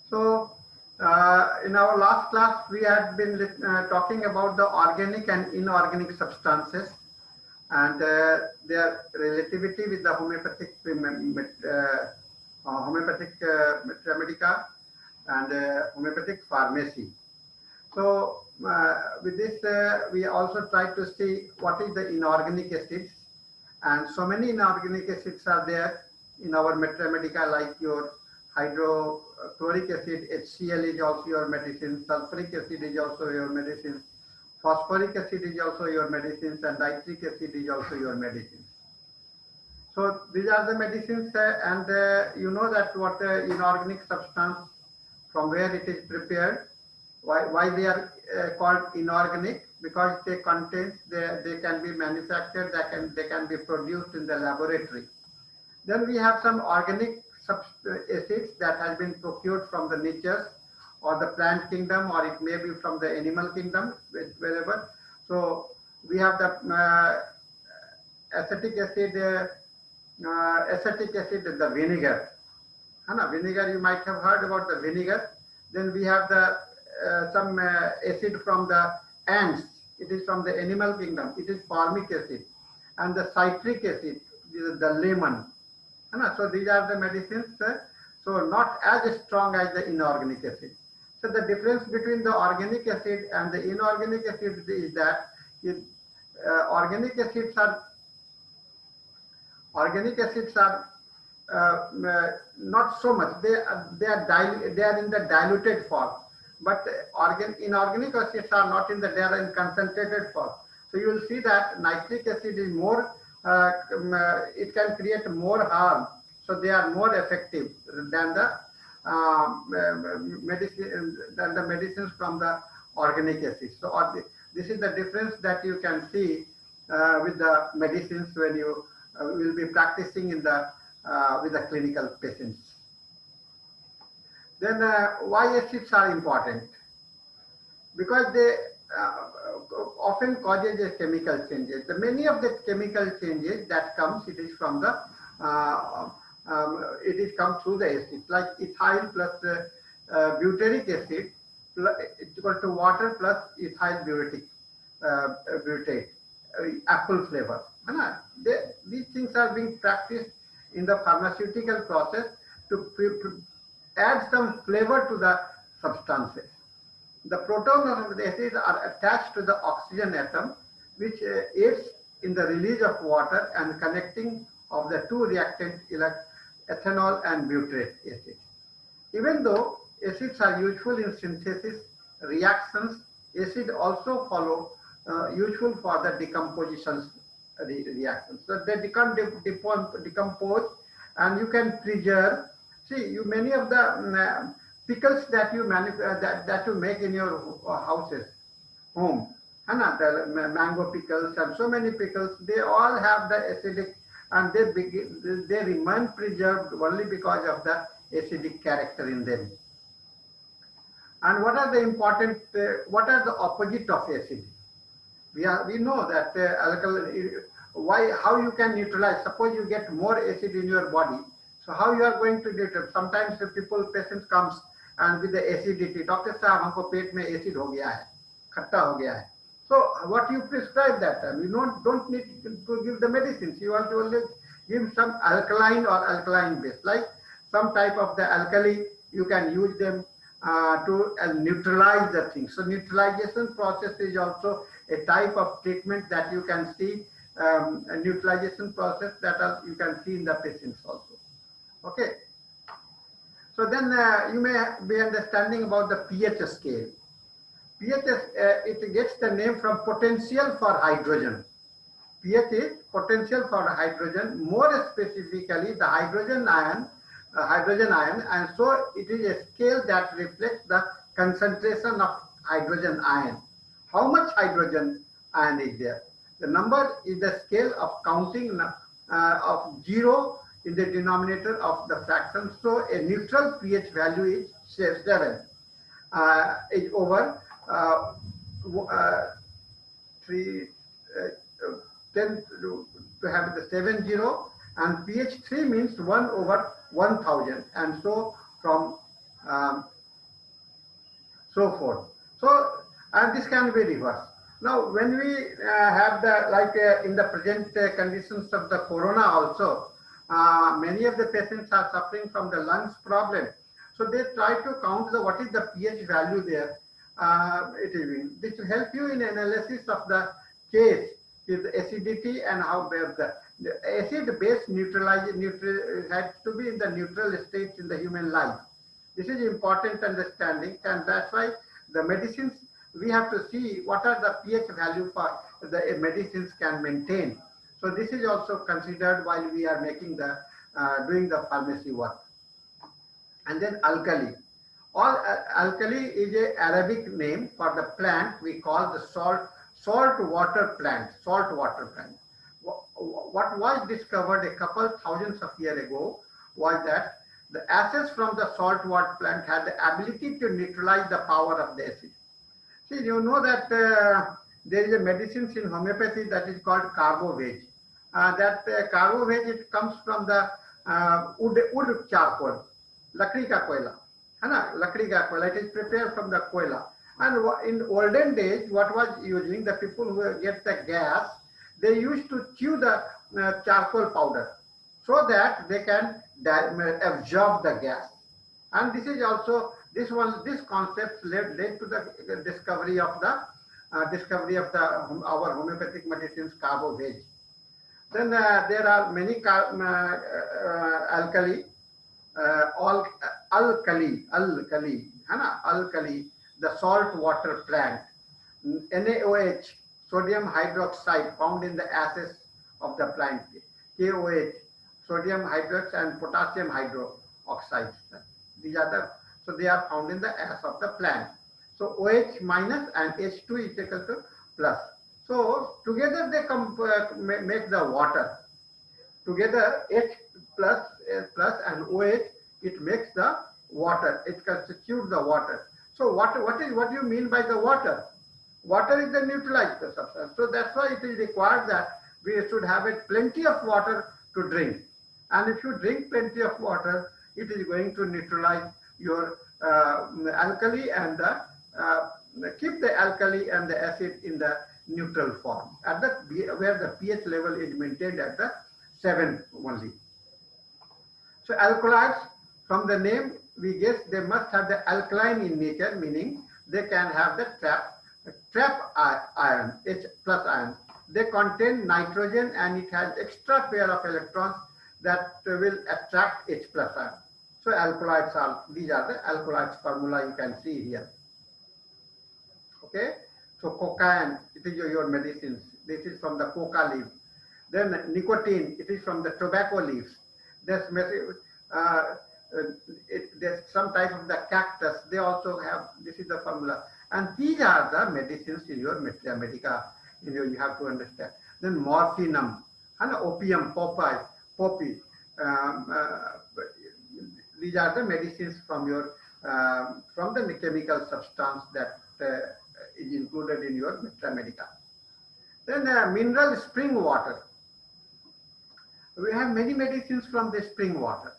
So, in our last class, we had been talking about the organic and inorganic substances and their relativity with the homeopathic remedica and homeopathic pharmacy. So, with this, we also try to see what is the inorganic acids, and so many inorganic acids are there in our Metromedica, like your hydrochloric acid, HCl is also your medicine, sulfuric acid is also your medicine, phosphoric acid is also your medicines, and nitric acid is also your medicines. So these are the medicines, and you know that what the inorganic substance, from where it is prepared, why they are called inorganic, because they contains, they can be manufactured, they can be produced in the laboratory. Then we have some organic acids that has been procured from the natures or the plant kingdom, or it may be from the animal kingdom, wherever. So we have the acetic acid, the vinegar. Vinegar, you might have heard about the vinegar. Then we have the some acid from the ants. It is from the animal kingdom. It is formic acid, and the citric acid, the lemon. So these are the medicines. So not as strong as the inorganic acid. So the difference between the organic acid and the inorganic acid is that organic acids are not so much. They are in the diluted form, but inorganic acids are not in the, they are in concentrated form. So you will see that nitric acid is more, it can create more harm. So they are more effective than the medicines from the organic acids. So this is the difference that you can see with the medicines when you will be practicing in the with the clinical patients. Then why acids are important? Because they often causes a chemical changes. Many of the chemical changes that comes, it is from the it is come through the acids, like ethyl plus butyric acid is equal to water plus ethyl butyrate, apple flavor. These things are being practiced in the pharmaceutical process to add some flavor to the substances. The protons of the acid are attached to the oxygen atom, which aids in the release of water and connecting of the two reactants, ethanol and butyric acid. Even though acids are useful in synthesis reactions, acid also follow useful for the decomposition reactions. So they decompose, and you can preserve. See, many of the pickles that you that you make in your houses, home, the mango pickles and so many pickles, they all have the acidic, and they remain preserved only because of the acidic character in them. And what are the important? What are the opposite of acid? We know that how you can neutralize. Suppose you get more acid in your body, so how you are going to neutralize? Sometimes the patient comes and with the acidity, doctor साहब हमको पेट में acid हो गया है, खट्टा हो गया है. So what you prescribe that time? You don't need to give the medicines. You want to only give some alkaline or alkaline base, like some type of the alkali. You can use them to neutralize the thing. So neutralization process is also a type of treatment that you can see, a neutralization process that you can see in the patients also. Okay. So then you may be understanding about the pH scale. pH, it gets the name from potential for hydrogen. pH is potential for hydrogen, more specifically the hydrogen ion, and so it is a scale that reflects the concentration of hydrogen ion. How much hydrogen ion is there? The number is the scale of counting of 0 in the denominator of the fraction. So a neutral pH value is 7 is over 10 to have the 70, and pH 3 means 1 over 1000, and so from so forth. So, and this can be reversed. Now, when we have the, like in the present conditions of the corona also, many of the patients are suffering from the lungs problem. So they try to count the what is the pH value there. This will help you in analysis of the case with acidity and how the acid base has to be in the neutral state in the human life. This is important understanding, and that's why the medicines, we have to see what are the pH value for the medicines can maintain. So this is also considered while we are making the doing the pharmacy work. And then alkali. Alkali is a Arabic name for the plant we call the salt water plant. Salt water plant. What was discovered a couple thousands of years ago was that the acids from the salt water plant had the ability to neutralize the power of the acid. See, you know that there is a medicine in homeopathy that is called carbovage. Carbovage, it comes from the wood charcoal, lakdi ka koila, है ना, lakdi ka koila. It is prepared from the koila. And in olden days, what was using, the people who get the gas, they used to chew the charcoal powder so that they can absorb the gas. And this is also this concept led to the discovery of our homeopathic medicines, carbovage. Then there are many alkali, alkali, the salt water plant, NaOH, sodium hydroxide, found in the ashes of the plant, KOH, sodium hydroxide and potassium hydroxide. These are so they are found in the ash of the plant. So OH minus and H2 is equal to plus. So together they make the water. Together H plus and OH, it makes the water. It constitutes the water. So what do you mean by the water? Water is the neutralized substance. So that's why it is required that we should have plenty of water to drink. And if you drink plenty of water, it is going to neutralize your alkali and keep the alkali and the acid in the neutral form at where the pH level is maintained at the 7 only. So alkaloids, from the name we guess they must have the alkaline in nature, meaning they can have the trap ion, H plus ion. They contain nitrogen and it has extra pair of electrons that will attract H plus ion. So alkaloids are, these are the alkaloids formula you can see here. Okay, so cocaine, it is your medicines. This is from the coca leaf. Then nicotine, it is from the tobacco leaves. There's some type of the cactus. They also have, this is the formula. And these are the medicines in your medica. You have to understand. Then morphinum, and opium, poppy. These are the medicines from your from the chemical substance that is included in your medica. Then mineral spring water. We have many medicines from the spring water.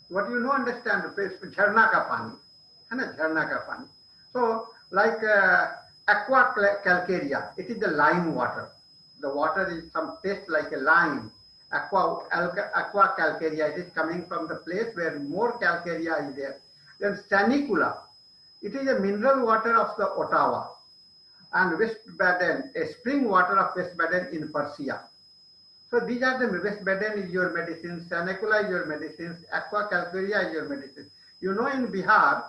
What you know, understand, jharna ka pani, है ना, jharna ka pani. So like aqua calcarea, it is the lime water. The water is some taste like a lime. Aqua calcarea, it is coming from the place where more calcarea is there. Then sanicula, it is a mineral water of the Ottawa. And West Baden, a spring water of West Baden in Persia. So these are the West Baden is your medicines, sanicula is your medicines, aqua calcarea is your medicine. You know, in Bihar,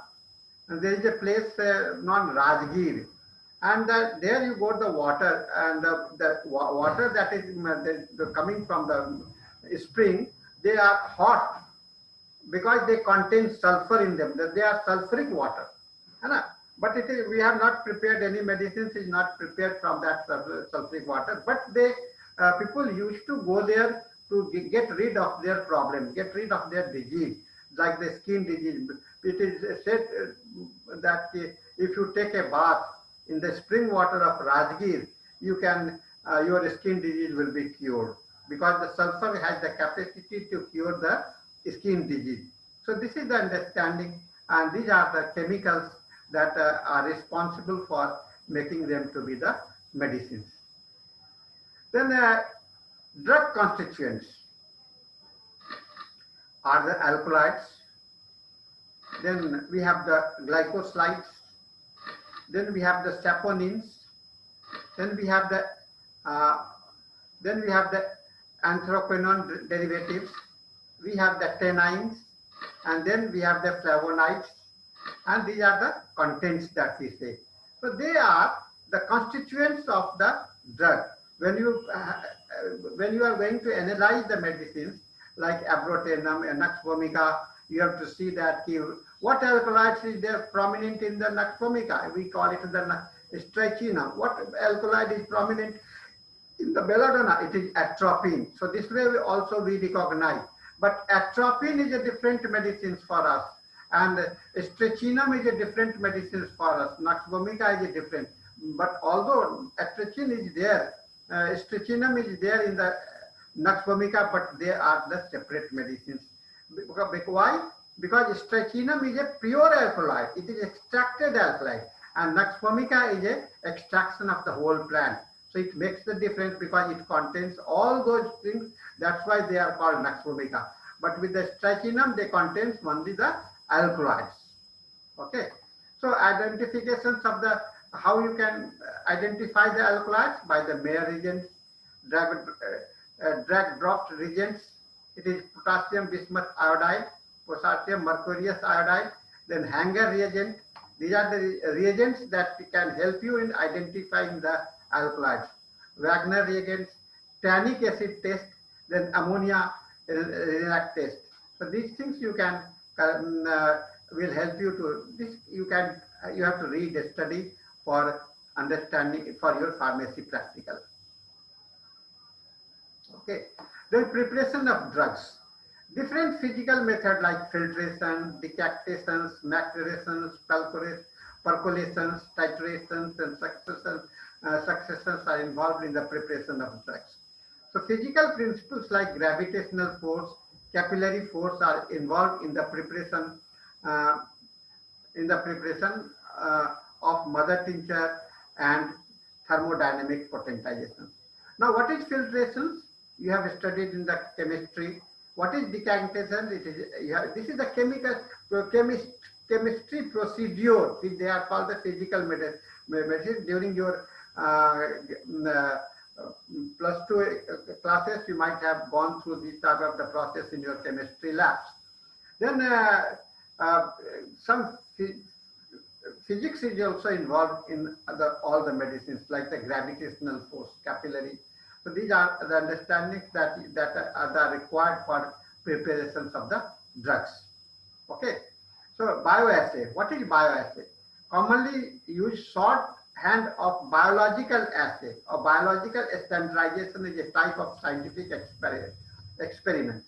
there is a place known Rajgir. And there you got the water, and the water that is coming from the spring, they are hot because they contain sulfur in them. They are sulfuric water. But we have not prepared any medicines, is not prepared from that sulfuric water. But people used to go there to get rid of their problem, get rid of their disease, like the skin disease. It is said that if you take a bath in the spring water of Rajgir, you can your skin disease will be cured, because the sulfur has the capacity to cure the skin disease. So this is the understanding, and these are the chemicals that are responsible for making them to be the medicines. Then drug constituents are the alkaloids. Then we have the glycosides. Then we have the saponins. Then we have the uh, anthraquinone derivatives. We have the tannins, and then we have the flavonoids, and these are the contents that we say. So they are the constituents of the drug. When you are going to analyze the medicines like abrotenum and nux vomica, you have to see that what alkaloids is there prominent in the nux vomica. We call it the strychnine. What alkaloid is prominent in the belladonna? It is atropine. So this way also we recognize. But atropine is a different medicines for us, and strychnine is a different medicines for us. Nux vomica is a different. But although atropine is there, strychnine is there in the nux vomica, but they are the separate medicines. Why? Because strychnine is a pure alkaloid. It is extracted alkaloid, and nux vomica is a extraction of the whole plant. So it makes the difference because it contains all those things. That's why they are called nux vomica. But with the strychnine, they contain only the alkaloids. Okay. So identifications of the how you can identify the alkaloids by the Mayer reagents, drag dropped reagents. It is potassium bismuth iodide, potassium mercurius iodide, then Hanger reagent. These are the reagents that can help you in identifying the alkaloids. Wagner reagents, tannic acid test, then ammonia react test. So these things you can will help you to this. You have to read a study for understanding for your pharmacy practical. Okay. Then preparation of drugs. Different physical methods like filtration, decoctations, macerations, percolations, titrations, and successions are involved in the preparation of drugs. So physical principles like gravitational force, capillary force are involved in the preparation of mother tincture and thermodynamic potentization. Now, what is filtration? You have studied in the chemistry. What is decantation? This is the chemistry procedure. They are called the physical medicine. During your +2 classes, you might have gone through this type of the process in your chemistry labs. Then some physics is also involved in all the medicines, like the gravitational force, capillary. So these are the understandings that are required for preparations of the drugs. Okay. So bioassay. What is bioassay? Commonly used shorthand of biological assay or biological standardization is a type of scientific experiment.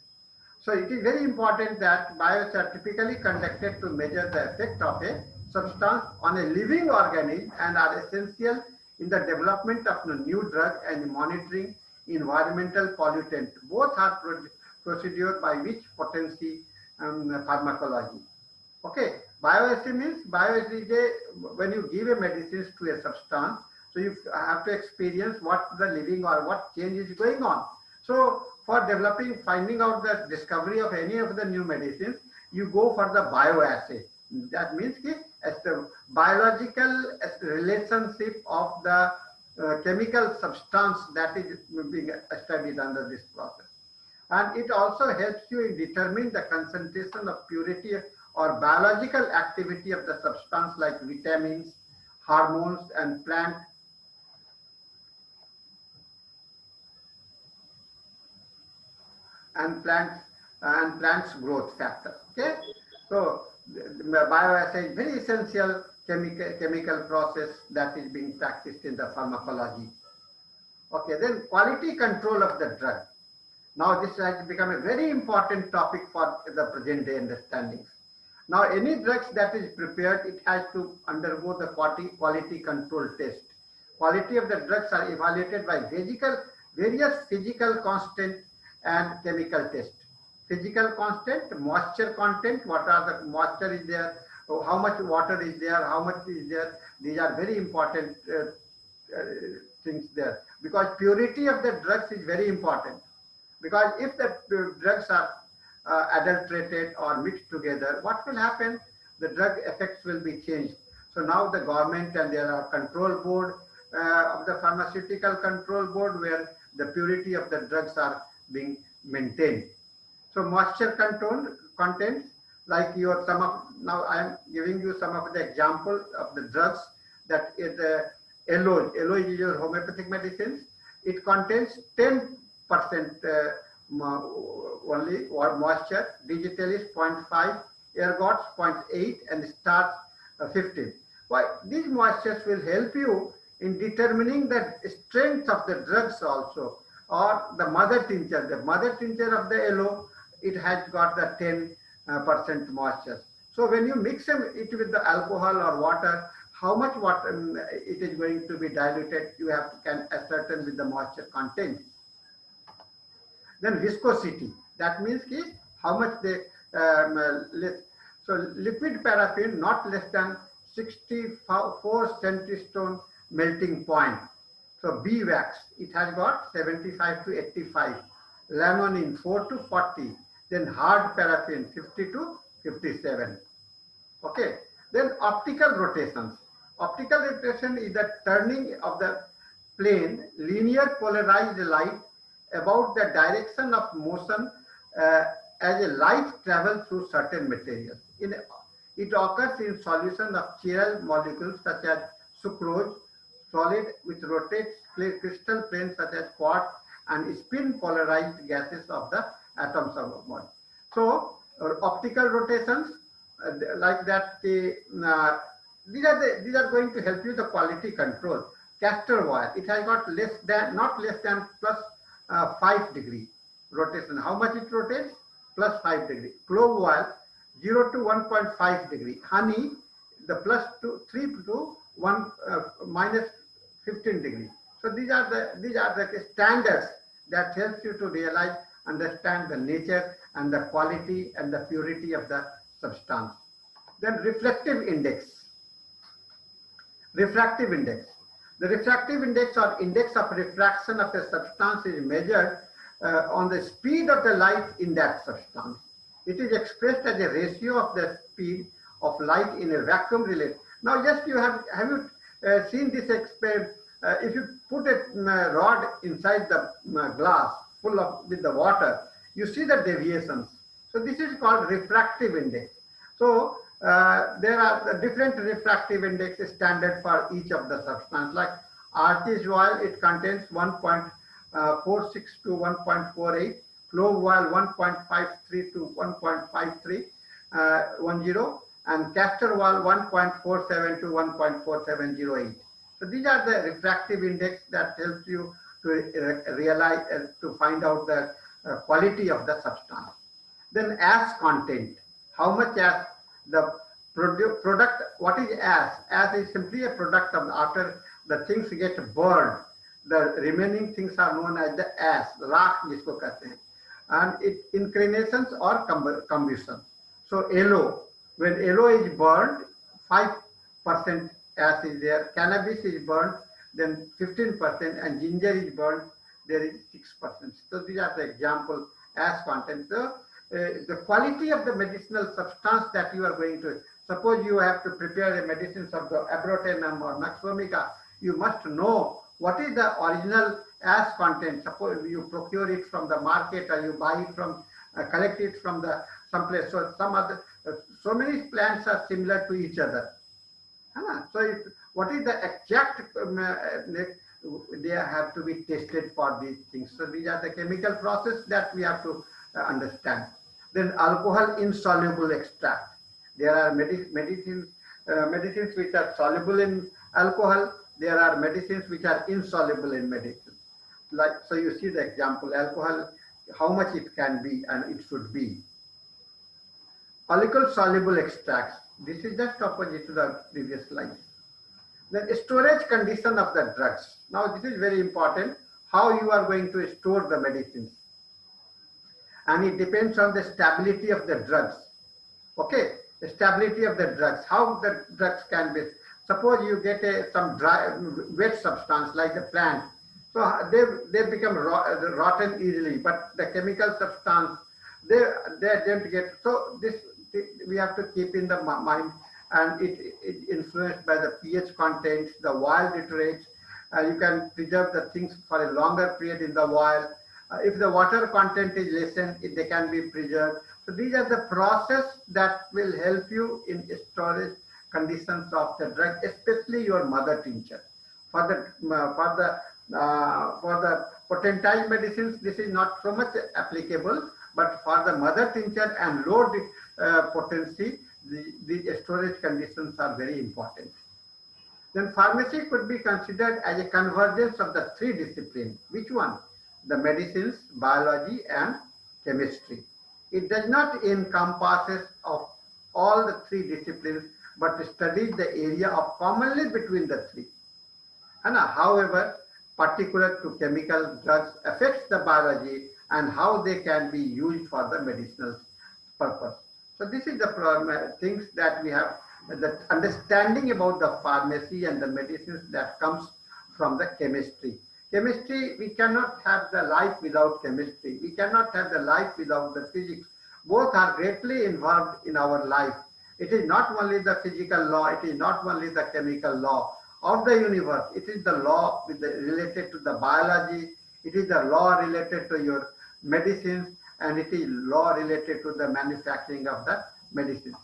So it is very important that bios are typically conducted to measure the effect of a substance on a living organism and are essential in the development of a new drug and monitoring environmental pollutant. Both are procedure by which potency pharmacology. Okay, bioassay means when you give a medicine to a substance, so you have to experience what the living or what change is going on. So for finding out the discovery of any of the new medicines, you go for the bioassay. That means as the biological relationship of the chemical substance that is being studied under this process. And it also helps you in determining the concentration of purity or biological activity of the substance like vitamins, hormones, and plants growth factor. Okay, so the bioassay is very essential chemical process that is being practiced in the pharmacology. Okay, then quality control of the drug. Now this has become a very important topic for the present day understandings. Now any drugs that is prepared, it has to undergo the quality control test. Quality of the drugs are evaluated by various physical constant and chemical test. Physical constant, moisture content, what are the moisture is there, So how much water is there, how much is there, these are very important uh, things there, because purity of the drugs is very important. Because if the drugs are adulterated or mixed together, what will happen? The drug effects will be changed. So now the government, and there are control board of the pharmaceutical control board, where the purity of the drugs are being maintained. So moisture contents, like your some of, now I am giving you some of the example of the drugs that is the aloe. Aloe is your homeopathic medicines. It contains 10% only or moisture. Digital is 0.5, ergots 0.8, and starch 15. Why? These moistures will help you in determining the strength of the drugs also, or the mother tincture. The mother tincture of the aloe, it has got the 10% moisture. So when you mix it with the alcohol or water, how much water it is going to be diluted, you have to can ascertain with the moisture content. Then viscosity, that means how much they so liquid paraffin not less than 64 centistone melting point. So beeswax, it has got 75 to 85, limonene 4 to 40, then hard paraffin 50 to 57. Okay, then optical rotations. Optical rotation is the turning of the plane linear polarized light about the direction of motion uh, as a light travels through certain materials. It occurs in solution of chiral molecules such as sucrose, solid which rotates crystal planes such as quartz, and spin polarized gases of the atoms of body. So optical rotations like that, these are going to help you the quality control. Castor oil, it has got less than, not less than plus 5 degree rotation. How much it rotates? Plus 5 degree. Clove oil, 0 to 1.5 degree. Honey, the plus 3 to 1 minus 15 degree. So these are the standards that helps you to realize, understand the nature and the quality and the purity of the substance. Then reflective index. Refractive index. The refractive index or index of refraction of a substance is measured on the speed of the light in that substance. It is expressed as a ratio of the speed of light in a vacuum relay. Now, just you have you seen this experiment? If you put a rod inside the glass full of with the water, you see the deviations. So this is called refractive index. So there are the different refractive index standard for each of the substance. Like artist oil, it contains 1.46 to 1.48. Clove oil 1.53 to 1.53, 10, and castor oil 1.47 to 1.4708. So these are the refractive index that helps you to realize, to find out the quality of the substance. Then ash content, how much ash the product, what is ash? Ash is simply a product of after the things get burned, the remaining things are known as the ash, राख जिसको कहते हैं, and it inclinations or combustion. So aloe, when aloe is burned, 5% ash is there. Cannabis is burned, then 15%, and ginger is burned, there is 6%. So these are the example ash content. So, the quality of the medicinal substance that you are going to, suppose you have to prepare a medicines of the abrotenum or naxomica, you must know what is the original ash content. Suppose you procure it from the market or you buy it from, collect it from the someplace. So some other, so many plants are similar to each other. So what is the exact, they have to be tested for these things. So these are the chemical process that we have to understand. Then alcohol insoluble extract. There are medicines which are soluble in alcohol. There are medicines which are insoluble in medicine. Like, so you see the example, alcohol, how much it can be and it should be. Alcohol soluble extracts. This is just opposite to the previous slides. Then storage condition of the drugs. Now this is very important, how you are going to store the medicines. And it depends on the stability of the drugs. Okay, stability of the drugs, how the drugs can be. Suppose you get some dry, wet substance like the plant, so they become rotten easily. But the chemical substance, they don't get. So this we have to keep in the mind, and it influenced by the pH contents, the oil deteriorates. You can preserve the things for a longer period in the oil. If the water content is lessened, they can be preserved. So these are the process that will help you in storage conditions of the drug, especially your mother tincture. For the potentile medicines, this is not so much applicable, but for the mother tincture and low potency, the storage conditions are very important. Then pharmacy could be considered as a convergence of the three disciplines. Which one? The medicines, biology, and chemistry. It does not encompass of all the three disciplines, but studies the area of commonly between the three. And however, particular to chemical drugs affects the biology and how they can be used for the medicinal purpose. So this is the things that we have, the understanding about the pharmacy and the medicines that comes from the chemistry. Chemistry, we cannot have the life without chemistry. We cannot have the life without the physics. Both are greatly involved in our life. It is not only the physical law, it is not only the chemical law of the universe. It is the law related to the biology. It is the law related to your medicines, and it is law related to the manufacturing of the medicines.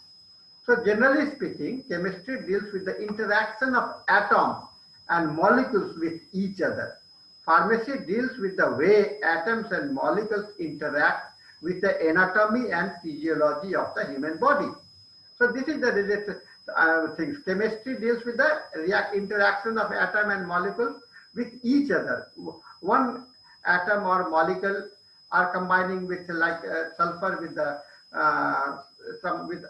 So generally speaking, chemistry deals with the interaction of atoms and molecules with each other. Pharmacy deals with the way atoms and molecules interact with the anatomy and physiology of the human body. So this is the related things. Chemistry deals with the interaction of atom and molecule with each other. One atom or molecule are combining with like sulfur with the some with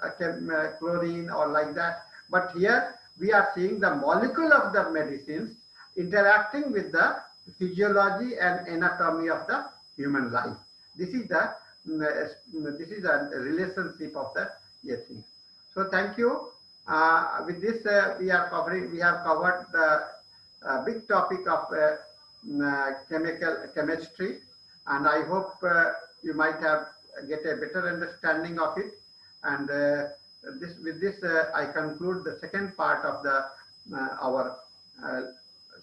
chlorine or like that. But here we are seeing the molecule of the medicines interacting with the physiology and anatomy of the human life. This is the relationship of the things. So thank you. With this, we have covered the big topic of chemistry, and I hope you might have get a better understanding of it. And with this, I conclude the second part of the our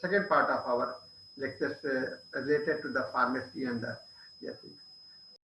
second part of our lectures related to the pharmacy and the things.